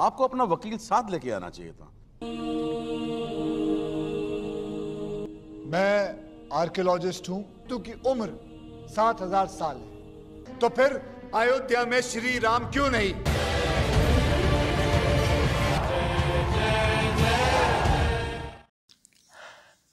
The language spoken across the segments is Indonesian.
आपको अपना वकील साथ लेके आना चाहिए था। मैं आर्कियोलॉजिस्ट हूं, तो की उम्र 7000 साल है, तो फिर अयोध्या में श्री राम क्यों नहीं?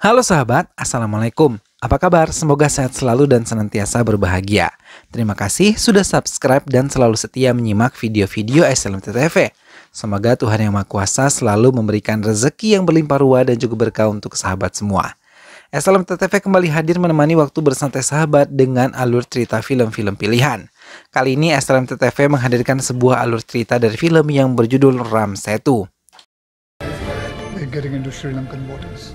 Halo sahabat, Assalamualaikum. Apa kabar? Semoga sehat selalu dan senantiasa berbahagia. Terima kasih sudah subscribe dan selalu setia menyimak video-video SLMT-TV. Semoga Tuhan Yang Maha Kuasa selalu memberikan rezeki yang berlimpah ruah dan juga berkah untuk sahabat semua. SLMT-TV kembali hadir menemani waktu bersantai sahabat dengan alur cerita film-film pilihan. Kali ini SLMT-TV menghadirkan sebuah alur cerita dari film yang berjudul Ram Setu. We're getting into Sri Lankan waters.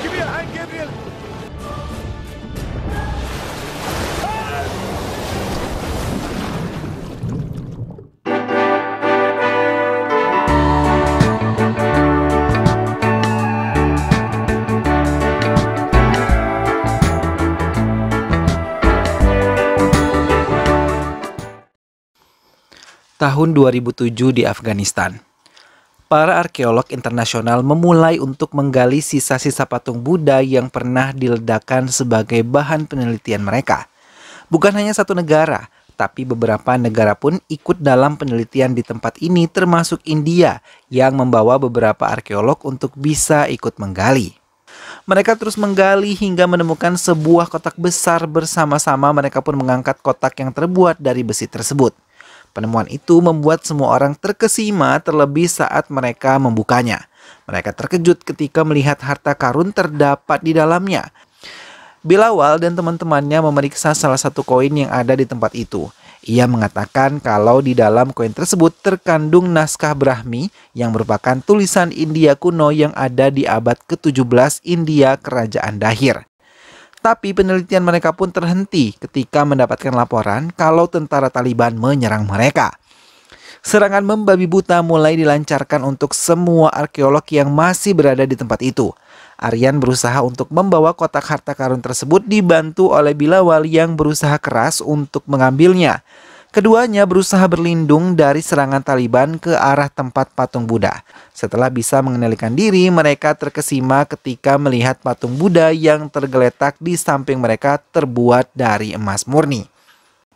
Give me a hand, Gabriel. Tahun 2007 di Afghanistan. Para arkeolog internasional memulai untuk menggali sisa-sisa patung Buddha yang pernah diledakkan sebagai bahan penelitian mereka. Bukan hanya satu negara, tapi beberapa negara pun ikut dalam penelitian di tempat ini, termasuk India yang membawa beberapa arkeolog untuk bisa ikut menggali. Mereka terus menggali hingga menemukan sebuah kotak besar. Bersama-sama mereka pun mengangkat kotak yang terbuat dari besi tersebut. Penemuan itu membuat semua orang terkesima, terlebih saat mereka membukanya. Mereka terkejut ketika melihat harta karun terdapat di dalamnya. Bilawal dan teman-temannya memeriksa salah satu koin yang ada di tempat itu. Ia mengatakan kalau di dalam koin tersebut terkandung naskah Brahmi yang merupakan tulisan India kuno yang ada di abad ke-17 India Kerajaan Dahir. Tapi penelitian mereka pun terhenti ketika mendapatkan laporan kalau tentara Taliban menyerang mereka. Serangan membabi buta mulai dilancarkan untuk semua arkeolog yang masih berada di tempat itu. Aryan berusaha untuk membawa kotak harta karun tersebut dibantu oleh Bilawal yang berusaha keras untuk mengambilnya. Keduanya berusaha berlindung dari serangan Taliban ke arah tempat patung Buddha. Setelah bisa mengendalikan diri, mereka terkesima ketika melihat patung Buddha yang tergeletak di samping mereka terbuat dari emas murni.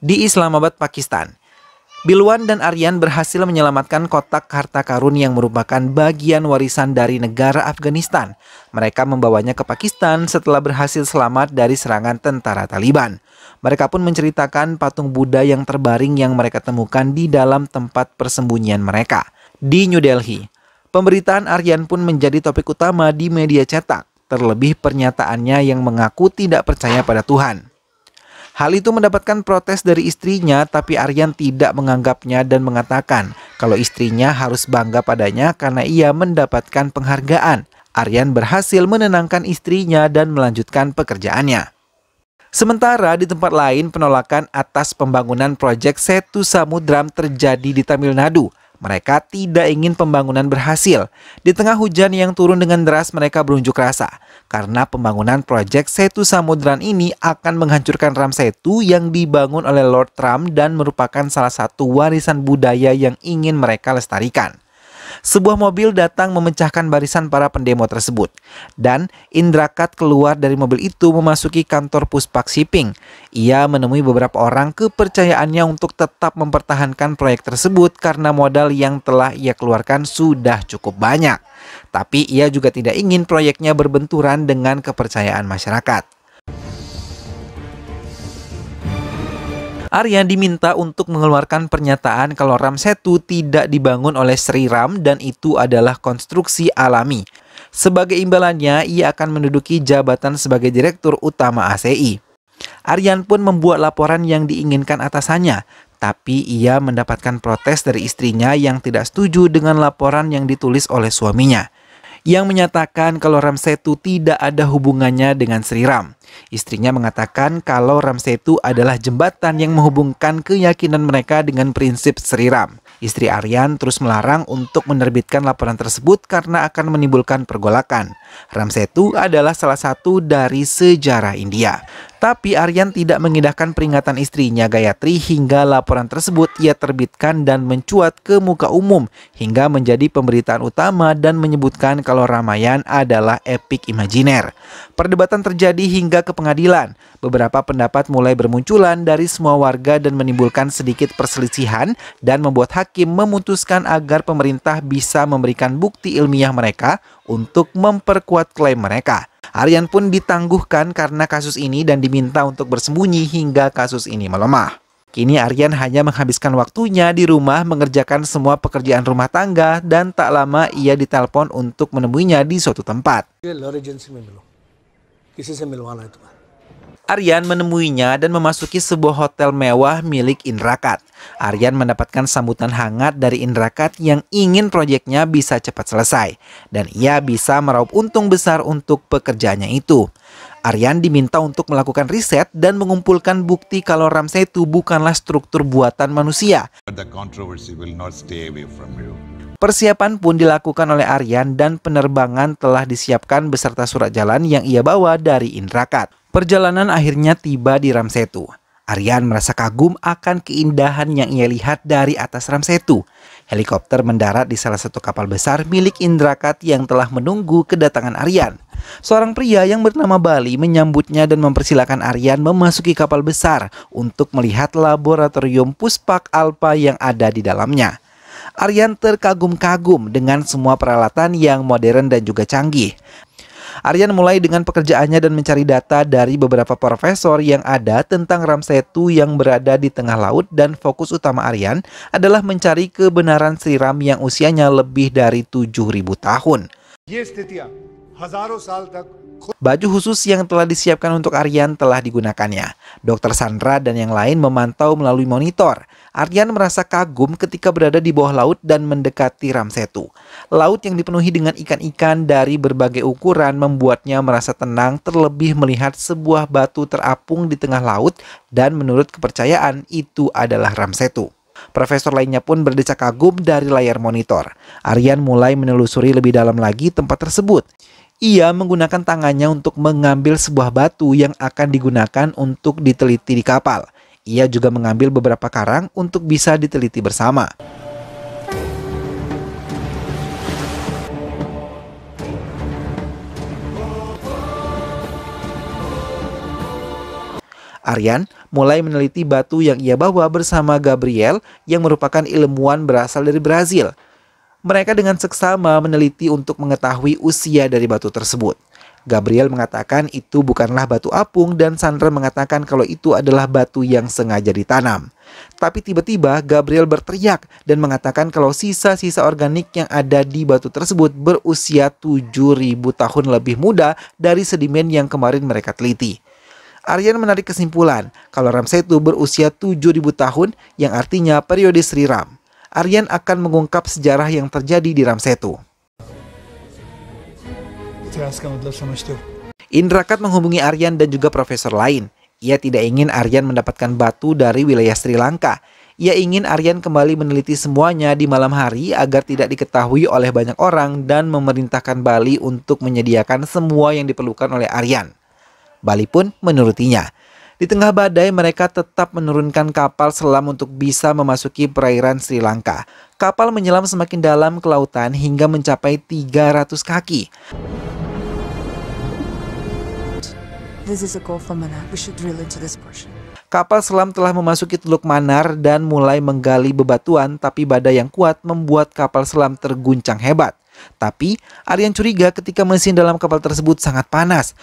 Di Islamabad, Pakistan, Bilwan dan Aryan berhasil menyelamatkan kotak harta karun yang merupakan bagian warisan dari negara Afghanistan. Mereka membawanya ke Pakistan setelah berhasil selamat dari serangan tentara Taliban. Mereka pun menceritakan patung Buddha yang terbaring yang mereka temukan di dalam tempat persembunyian mereka di New Delhi. Pemberitaan Aryan pun menjadi topik utama di media cetak, terlebih pernyataannya yang mengaku tidak percaya pada Tuhan. Hal itu mendapatkan protes dari istrinya, tapi Aryan tidak menganggapnya dan mengatakan kalau istrinya harus bangga padanya karena ia mendapatkan penghargaan. Aryan berhasil menenangkan istrinya dan melanjutkan pekerjaannya. Sementara di tempat lain, penolakan atas pembangunan proyek Setu Samudram terjadi di Tamil Nadu. Mereka tidak ingin pembangunan berhasil. Di tengah hujan yang turun dengan deras, mereka berunjuk rasa karena pembangunan proyek Setu Samudram ini akan menghancurkan Ram Setu yang dibangun oleh Lord Ram dan merupakan salah satu warisan budaya yang ingin mereka lestarikan. Sebuah mobil datang memecahkan barisan para pendemo tersebut. Dan Indrakat keluar dari mobil itu memasuki kantor Puspak Shipping. Ia menemui beberapa orang kepercayaannya untuk tetap mempertahankan proyek tersebut karena modal yang telah ia keluarkan sudah cukup banyak. Tapi ia juga tidak ingin proyeknya berbenturan dengan kepercayaan masyarakat. Aryan diminta untuk mengeluarkan pernyataan kalau Ram Setu tidak dibangun oleh Sri Ram dan itu adalah konstruksi alami. Sebagai imbalannya, ia akan menduduki jabatan sebagai Direktur Utama ACI. Aryan pun membuat laporan yang diinginkan atasannya, tapi ia mendapatkan protes dari istrinya yang tidak setuju dengan laporan yang ditulis oleh suaminya, yang menyatakan kalau Ram Setu tidak ada hubungannya dengan Sri Ram. Istrinya mengatakan kalau Ram Setu adalah jembatan yang menghubungkan keyakinan mereka dengan prinsip Sri Ram. Istri Aryan terus melarang untuk menerbitkan laporan tersebut karena akan menimbulkan pergolakan. Ram Setu adalah salah satu dari sejarah India. Tapi Aryan tidak mengindahkan peringatan istrinya Gayatri hingga laporan tersebut ia terbitkan dan mencuat ke muka umum hingga menjadi pemberitaan utama dan menyebutkan kalau Ramayana adalah epik imajiner. Perdebatan terjadi hingga ke pengadilan. Beberapa pendapat mulai bermunculan dari semua warga dan menimbulkan sedikit perselisihan dan membuat hakim memutuskan agar pemerintah bisa memberikan bukti ilmiah mereka untuk memperkuat klaim mereka. Aryan pun ditangguhkan karena kasus ini dan diminta untuk bersembunyi hingga kasus ini melemah. Kini Aryan hanya menghabiskan waktunya di rumah mengerjakan semua pekerjaan rumah tangga dan tak lama ia ditelepon untuk menemuinya di suatu tempat. Aryan menemuinya dan memasuki sebuah hotel mewah milik Indra Kat. Aryan mendapatkan sambutan hangat dari Indra Kat yang ingin proyeknya bisa cepat selesai. Dan ia bisa meraup untung besar untuk pekerjaannya itu. Aryan diminta untuk melakukan riset dan mengumpulkan bukti kalau Ramsetu bukanlah struktur buatan manusia. Persiapan pun dilakukan oleh Aryan dan penerbangan telah disiapkan beserta surat jalan yang ia bawa dari Indra Kat. Perjalanan akhirnya tiba di Ramsetu. Aryan merasa kagum akan keindahan yang ia lihat dari atas Ramsetu. Helikopter mendarat di salah satu kapal besar milik Indra Kat yang telah menunggu kedatangan Aryan. Seorang pria yang bernama Bali menyambutnya dan mempersilahkan Aryan memasuki kapal besar untuk melihat laboratorium Puspak Alpha yang ada di dalamnya. Aryan terkagum-kagum dengan semua peralatan yang modern dan juga canggih. Aryan mulai dengan pekerjaannya dan mencari data dari beberapa profesor yang ada tentang Ramsetu yang berada di tengah laut, dan fokus utama Aryan adalah mencari kebenaran Sri Ram yang usianya lebih dari 7.000 tahun. Baju khusus yang telah disiapkan untuk Aryan telah digunakannya. Dr. Sandra dan yang lain memantau melalui monitor. Aryan merasa kagum ketika berada di bawah laut dan mendekati Ramsetu. Laut yang dipenuhi dengan ikan-ikan dari berbagai ukuran membuatnya merasa tenang, terlebih melihat sebuah batu terapung di tengah laut dan menurut kepercayaan itu adalah Ramsetu. Profesor lainnya pun berdecak kagum dari layar monitor. Aryan mulai menelusuri lebih dalam lagi tempat tersebut. Ia menggunakan tangannya untuk mengambil sebuah batu yang akan digunakan untuk diteliti di kapal. Ia juga mengambil beberapa karang untuk bisa diteliti bersama. Aryan mulai meneliti batu yang ia bawa bersama Gabriel yang merupakan ilmuwan berasal dari Brazil. Mereka dengan seksama meneliti untuk mengetahui usia dari batu tersebut. Gabriel mengatakan itu bukanlah batu apung dan Sandra mengatakan kalau itu adalah batu yang sengaja ditanam. Tapi tiba-tiba Gabriel berteriak dan mengatakan kalau sisa-sisa organik yang ada di batu tersebut berusia 7.000 tahun lebih muda dari sedimen yang kemarin mereka teliti. Aryan menarik kesimpulan kalau Ramsetu berusia 7.000 tahun yang artinya periode Sri Ram. Aryan akan mengungkap sejarah yang terjadi di Ramsetu. Indra Kat menghubungi Aryan dan juga profesor lain. Ia tidak ingin Aryan mendapatkan batu dari wilayah Sri Lanka. Ia ingin Aryan kembali meneliti semuanya di malam hari agar tidak diketahui oleh banyak orang dan memerintahkan Bali untuk menyediakan semua yang diperlukan oleh Aryan. Bali pun menurutinya. Di tengah badai, mereka tetap menurunkan kapal selam untuk bisa memasuki perairan Sri Lanka. Kapal menyelam semakin dalam ke lautan hingga mencapai 300 kaki. Kapal selam telah memasuki Teluk Manar dan mulai menggali bebatuan, tapi badai yang kuat membuat kapal selam terguncang hebat. Tapi Aryan curiga ketika mesin dalam kapal tersebut sangat panas.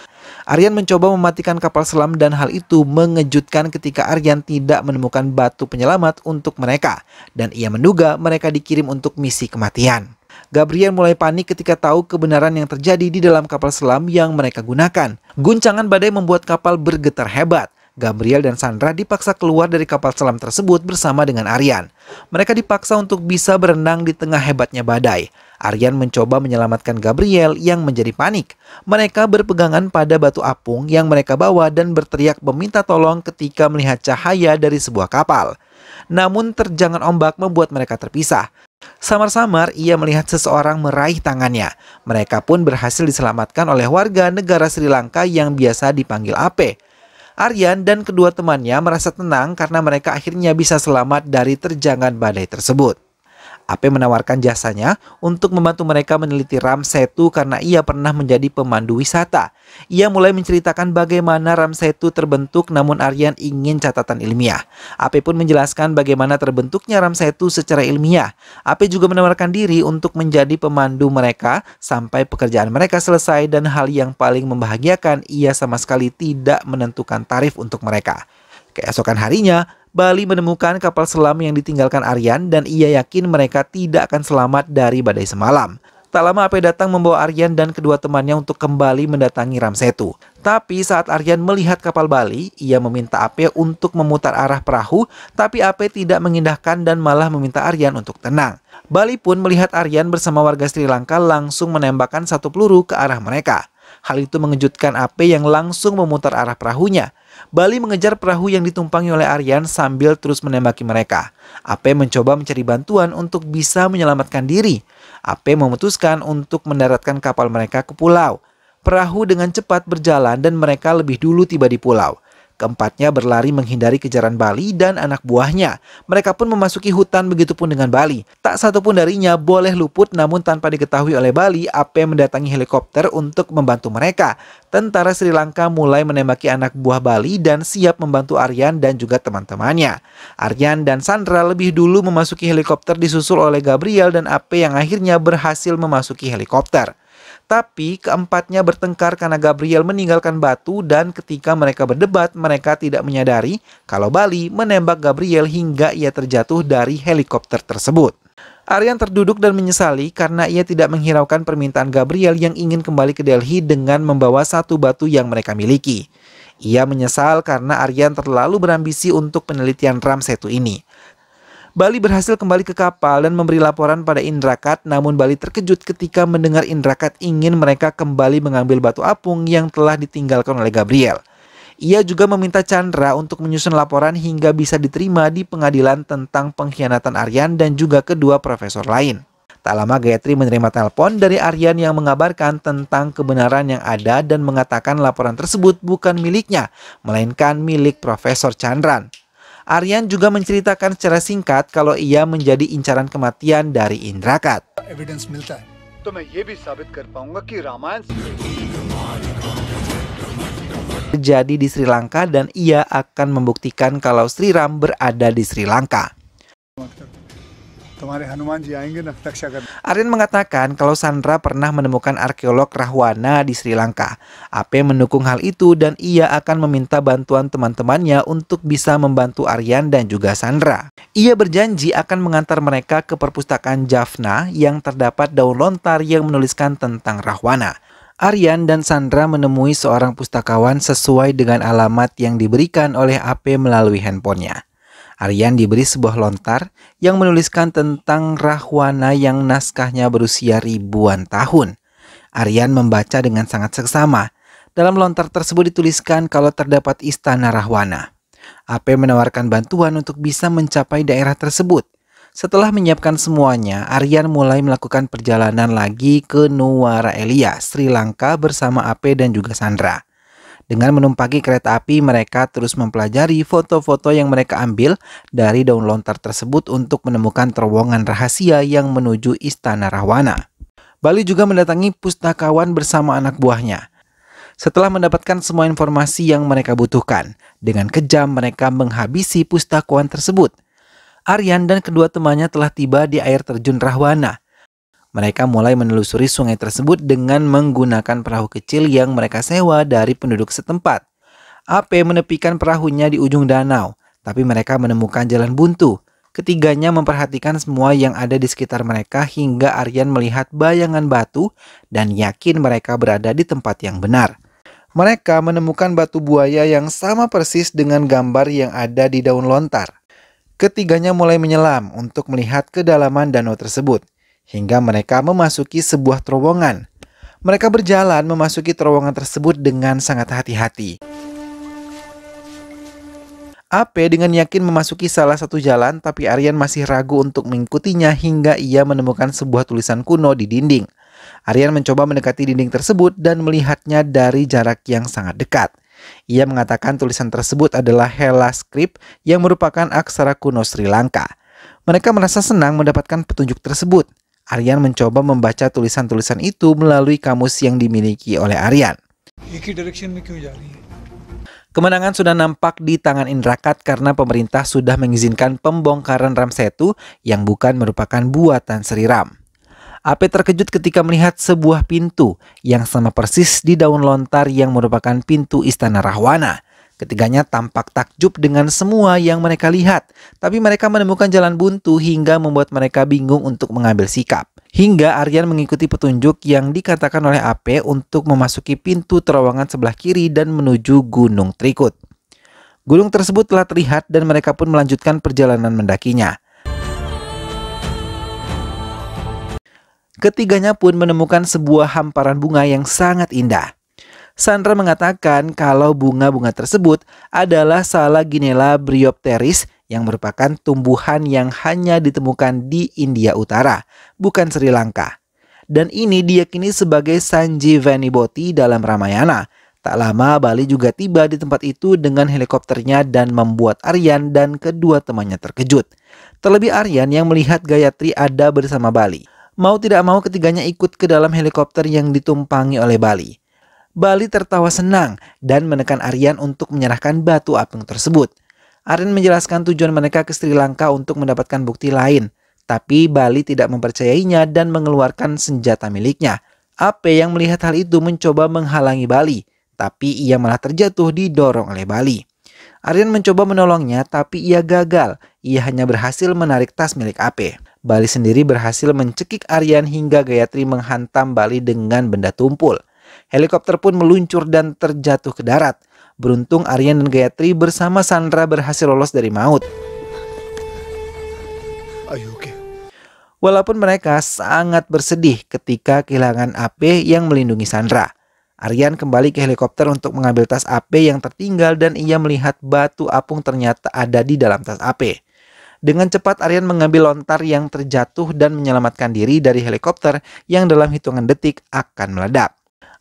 Aryan mencoba mematikan kapal selam dan hal itu mengejutkan ketika Aryan tidak menemukan batu penyelamat untuk mereka. Dan ia menduga mereka dikirim untuk misi kematian. Gabriel mulai panik ketika tahu kebenaran yang terjadi di dalam kapal selam yang mereka gunakan. Guncangan badai membuat kapal bergetar hebat. Gabriel dan Sandra dipaksa keluar dari kapal selam tersebut bersama dengan Aryan. Mereka dipaksa untuk bisa berenang di tengah hebatnya badai. Aryan mencoba menyelamatkan Gabriel yang menjadi panik. Mereka berpegangan pada batu apung yang mereka bawa dan berteriak meminta tolong ketika melihat cahaya dari sebuah kapal. Namun terjangan ombak membuat mereka terpisah. Samar-samar ia melihat seseorang meraih tangannya. Mereka pun berhasil diselamatkan oleh warga negara Sri Lanka yang biasa dipanggil Ape. Aryan dan kedua temannya merasa tenang karena mereka akhirnya bisa selamat dari terjangan badai tersebut. AP menawarkan jasanya untuk membantu mereka meneliti Ramsetu karena ia pernah menjadi pemandu wisata. Ia mulai menceritakan bagaimana Ramsetu terbentuk, namun Aryan ingin catatan ilmiah. AP pun menjelaskan bagaimana terbentuknya Ramsetu secara ilmiah. AP juga menawarkan diri untuk menjadi pemandu mereka sampai pekerjaan mereka selesai, dan hal yang paling membahagiakan, ia sama sekali tidak menentukan tarif untuk mereka. Keesokan harinya, Bali menemukan kapal selam yang ditinggalkan Aryan dan ia yakin mereka tidak akan selamat dari badai semalam. Tak lama AP datang membawa Aryan dan kedua temannya untuk kembali mendatangi Ramsetu. Tapi saat Aryan melihat kapal Bali, ia meminta AP untuk memutar arah perahu, tapi AP tidak mengindahkan dan malah meminta Aryan untuk tenang. Bali pun melihat Aryan bersama warga Sri Lanka langsung menembakkan satu peluru ke arah mereka. Hal itu mengejutkan AP yang langsung memutar arah perahunya. Bali mengejar perahu yang ditumpangi oleh Aryan sambil terus menembaki mereka. AP mencoba mencari bantuan untuk bisa menyelamatkan diri. AP memutuskan untuk mendaratkan kapal mereka ke pulau. Perahu dengan cepat berjalan dan mereka lebih dulu tiba di pulau. Keempatnya berlari menghindari kejaran Bali dan anak buahnya. Mereka pun memasuki hutan, begitupun dengan Bali. Tak satu pun darinya boleh luput, namun tanpa diketahui oleh Bali, AP mendatangi helikopter untuk membantu mereka. Tentara Sri Lanka mulai menembaki anak buah Bali dan siap membantu Aryan dan juga teman-temannya. Aryan dan Sandra lebih dulu memasuki helikopter disusul oleh Gabriel dan AP yang akhirnya berhasil memasuki helikopter. Tapi keempatnya bertengkar karena Gabriel meninggalkan batu, dan ketika mereka berdebat, mereka tidak menyadari kalau Bali menembak Gabriel hingga ia terjatuh dari helikopter tersebut. Aryan terduduk dan menyesali karena ia tidak menghiraukan permintaan Gabriel yang ingin kembali ke Delhi dengan membawa satu batu yang mereka miliki. Ia menyesal karena Aryan terlalu berambisi untuk penelitian Ramsetu ini. Bali berhasil kembali ke kapal dan memberi laporan pada Indrakat, namun Bali terkejut ketika mendengar Indrakat ingin mereka kembali mengambil batu apung yang telah ditinggalkan oleh Gabriel. Ia juga meminta Chandra untuk menyusun laporan hingga bisa diterima di pengadilan tentang pengkhianatan Aryan dan juga kedua profesor lain. Tak lama Gayatri menerima telepon dari Aryan yang mengabarkan tentang kebenaran yang ada dan mengatakan laporan tersebut bukan miliknya, melainkan milik Profesor Chandran. Aryan juga menceritakan secara singkat kalau ia menjadi incaran kematian dari Indrakat. Evidence मिलता है तो मैं ये भी साबित कर पाऊंगा कि Ramayan Terjadi di Sri Lanka dan ia akan membuktikan kalau Sri Ram berada di Sri Lanka. तुम्हारे हनुमान जी आएंगे ना रक्षा करने. Aryan mengatakan kalau Sandra pernah menemukan arkeolog Rahwana di Sri Lanka. AP mendukung hal itu dan ia akan meminta bantuan teman-temannya untuk bisa membantu Aryan dan juga Sandra. Ia berjanji akan mengantar mereka ke perpustakaan Jaffna yang terdapat daun lontar yang menuliskan tentang Rahwana. Aryan dan Sandra menemui seorang pustakawan sesuai dengan alamat yang diberikan oleh AP melalui handphonenya. Aryan diberi sebuah lontar yang menuliskan tentang Rahwana yang naskahnya berusia ribuan tahun. Aryan membaca dengan sangat seksama. Dalam lontar tersebut dituliskan kalau terdapat istana Rahwana. AP menawarkan bantuan untuk bisa mencapai daerah tersebut. Setelah menyiapkan semuanya, Aryan mulai melakukan perjalanan lagi ke Nuwara Eliya, Sri Lanka bersama AP dan juga Sandra. Dengan menumpaki kereta api, mereka terus mempelajari foto-foto yang mereka ambil dari daun lontar tersebut untuk menemukan terowongan rahasia yang menuju istana Rahwana. Bali juga mendatangi pustakawan bersama anak buahnya. Setelah mendapatkan semua informasi yang mereka butuhkan, dengan kejam mereka menghabisi pustakawan tersebut. Aryan dan kedua temannya telah tiba di air terjun Rahwana. Mereka mulai menelusuri sungai tersebut dengan menggunakan perahu kecil yang mereka sewa dari penduduk setempat. AP menepikan perahunya di ujung danau, tapi mereka menemukan jalan buntu. Ketiganya memperhatikan semua yang ada di sekitar mereka hingga Aryan melihat bayangan batu dan yakin mereka berada di tempat yang benar. Mereka menemukan batu buaya yang sama persis dengan gambar yang ada di daun lontar. Ketiganya mulai menyelam untuk melihat kedalaman danau tersebut. Hingga mereka memasuki sebuah terowongan. Mereka berjalan memasuki terowongan tersebut dengan sangat hati-hati. AP dengan yakin memasuki salah satu jalan, tapi Aryan masih ragu untuk mengikutinya hingga ia menemukan sebuah tulisan kuno di dinding. Aryan mencoba mendekati dinding tersebut dan melihatnya dari jarak yang sangat dekat. Ia mengatakan tulisan tersebut adalah Hela Script yang merupakan aksara kuno Sri Lanka. Mereka merasa senang mendapatkan petunjuk tersebut. Aryan mencoba membaca tulisan-tulisan itu melalui kamus yang dimiliki oleh Aryan. Kemenangan sudah nampak di tangan Indrakat karena pemerintah sudah mengizinkan pembongkaran Ramsetu yang bukan merupakan buatan Sri Ram. AP terkejut ketika melihat sebuah pintu yang sama persis di daun lontar yang merupakan pintu Istana Rahwana. Ketiganya tampak takjub dengan semua yang mereka lihat, tapi mereka menemukan jalan buntu hingga membuat mereka bingung untuk mengambil sikap. Hingga Aryan mengikuti petunjuk yang dikatakan oleh AP untuk memasuki pintu terowongan sebelah kiri dan menuju Gunung Trikut. Gunung tersebut telah terlihat dan mereka pun melanjutkan perjalanan mendakinya. Ketiganya pun menemukan sebuah hamparan bunga yang sangat indah. Sandra mengatakan kalau bunga-bunga tersebut adalah Salaginella bryopteris yang merupakan tumbuhan yang hanya ditemukan di India Utara, bukan Sri Lanka. Dan ini diyakini sebagai Sanjivani Boti dalam Ramayana. Tak lama Bali juga tiba di tempat itu dengan helikopternya dan membuat Aryan dan kedua temannya terkejut. Terlebih Aryan yang melihat Gayatri ada bersama Bali. Mau tidak mau ketiganya ikut ke dalam helikopter yang ditumpangi oleh Bali. Bali tertawa senang dan menekan Aryan untuk menyerahkan batu apung tersebut. Aryan menjelaskan tujuan mereka ke Sri Lanka untuk mendapatkan bukti lain. Tapi Bali tidak mempercayainya dan mengeluarkan senjata miliknya. AP yang melihat hal itu mencoba menghalangi Bali. Tapi ia malah terjatuh didorong oleh Bali. Aryan mencoba menolongnya tapi ia gagal. Ia hanya berhasil menarik tas milik AP. Bali sendiri berhasil mencekik Aryan hingga Gayatri menghantam Bali dengan benda tumpul. Helikopter pun meluncur dan terjatuh ke darat. Beruntung Aryan dan Gayatri bersama Sandra berhasil lolos dari maut. Walaupun mereka sangat bersedih ketika kehilangan AP yang melindungi Sandra. Aryan kembali ke helikopter untuk mengambil tas AP yang tertinggal dan ia melihat batu apung ternyata ada di dalam tas AP. Dengan cepat Aryan mengambil lontar yang terjatuh dan menyelamatkan diri dari helikopter yang dalam hitungan detik akan meledak.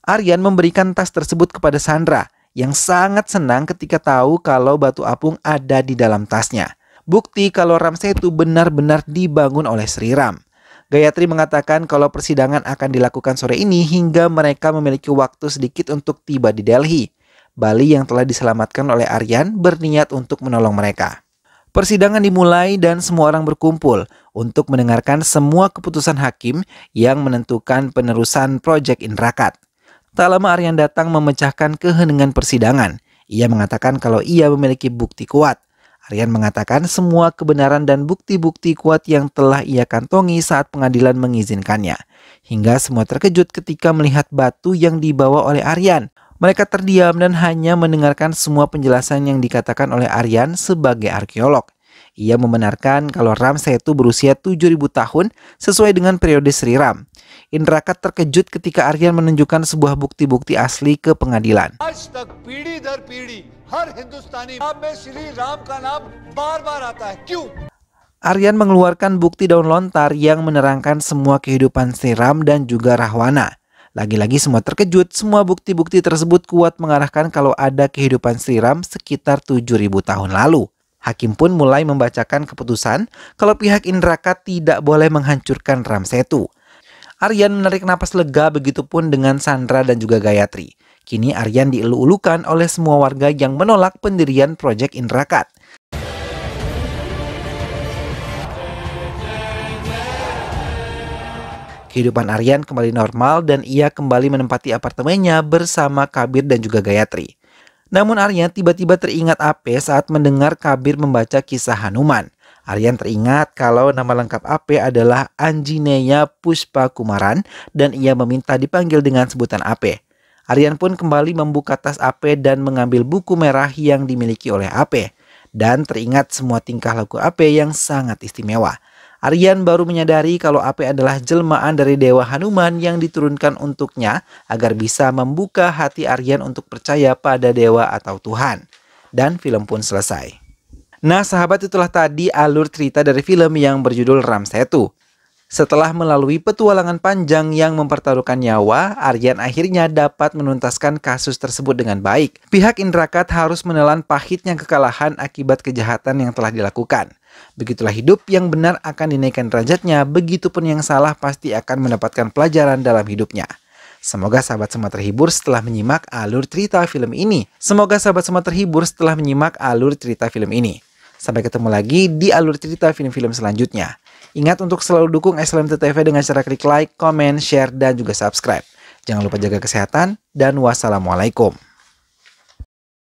Aryan memberikan tas tersebut kepada Sandra yang sangat senang ketika tahu kalau batu apung ada di dalam tasnya. Bukti kalau Ramsetu benar-benar dibangun oleh Sri Ram. Gayatri mengatakan kalau persidangan akan dilakukan sore ini hingga mereka memiliki waktu sedikit untuk tiba di Delhi. Bali yang telah diselamatkan oleh Aryan berniat untuk menolong mereka. Persidangan dimulai dan semua orang berkumpul untuk mendengarkan semua keputusan hakim yang menentukan penerusan proyek Indrakat. Tak lama Aryan datang memecahkan keheningan persidangan. Ia mengatakan kalau ia memiliki bukti kuat. Aryan mengatakan semua kebenaran dan bukti-bukti kuat yang telah ia kantongi saat pengadilan mengizinkannya. Hingga semua terkejut ketika melihat batu yang dibawa oleh Aryan. Mereka terdiam dan hanya mendengarkan semua penjelasan yang dikatakan oleh Aryan sebagai arkeolog. Ia membenarkan kalau Ramsetu berusia 7.000 tahun sesuai dengan periode Sri Ram. Indrakat terkejut ketika Aryan menunjukkan sebuah bukti-bukti asli ke pengadilan. Aryan mengeluarkan bukti daun lontar yang menerangkan semua kehidupan Sri Ram dan juga Rahwana. Lagi-lagi semua terkejut, semua bukti-bukti tersebut kuat mengarahkan kalau ada kehidupan Sri Ram sekitar 7.000 tahun lalu. Hakim pun mulai membacakan keputusan kalau pihak Indrakat tidak boleh menghancurkan Ramsetu. Aryan menarik napas lega, begitupun dengan Sandra dan juga Gayatri. Kini Aryan dielu-ulukan oleh semua warga yang menolak pendirian proyek Indrakat. Kehidupan Aryan kembali normal dan ia kembali menempati apartemennya bersama Kabir dan juga Gayatri. Namun Aryan tiba-tiba teringat AP saat mendengar Kabir membaca kisah Hanuman. Aryan teringat kalau nama lengkap AP adalah Anjineya Pushpakumaran dan ia meminta dipanggil dengan sebutan AP. Aryan pun kembali membuka tas AP dan mengambil buku merah yang dimiliki oleh AP. Dan teringat semua tingkah laku AP yang sangat istimewa. Aryan baru menyadari kalau AP adalah jelmaan dari Dewa Hanuman yang diturunkan untuknya agar bisa membuka hati Aryan untuk percaya pada Dewa atau Tuhan. Dan film pun selesai. Nah sahabat, itulah tadi alur cerita dari film yang berjudul Ramsetu. Setelah melalui petualangan panjang yang mempertaruhkan nyawa, Aryan akhirnya dapat menuntaskan kasus tersebut dengan baik. Pihak Indrakat harus menelan pahitnya kekalahan akibat kejahatan yang telah dilakukan. Begitulah hidup, yang benar akan dinaikkan derajatnya, begitupun yang salah pasti akan mendapatkan pelajaran dalam hidupnya. Semoga sahabat semua terhibur setelah menyimak alur cerita film ini. Sampai ketemu lagi di alur cerita film-film selanjutnya. Ingat untuk selalu dukung SLMT TV dengan cara klik like, comment, share, dan juga subscribe. Jangan lupa jaga kesehatan, dan wassalamualaikum.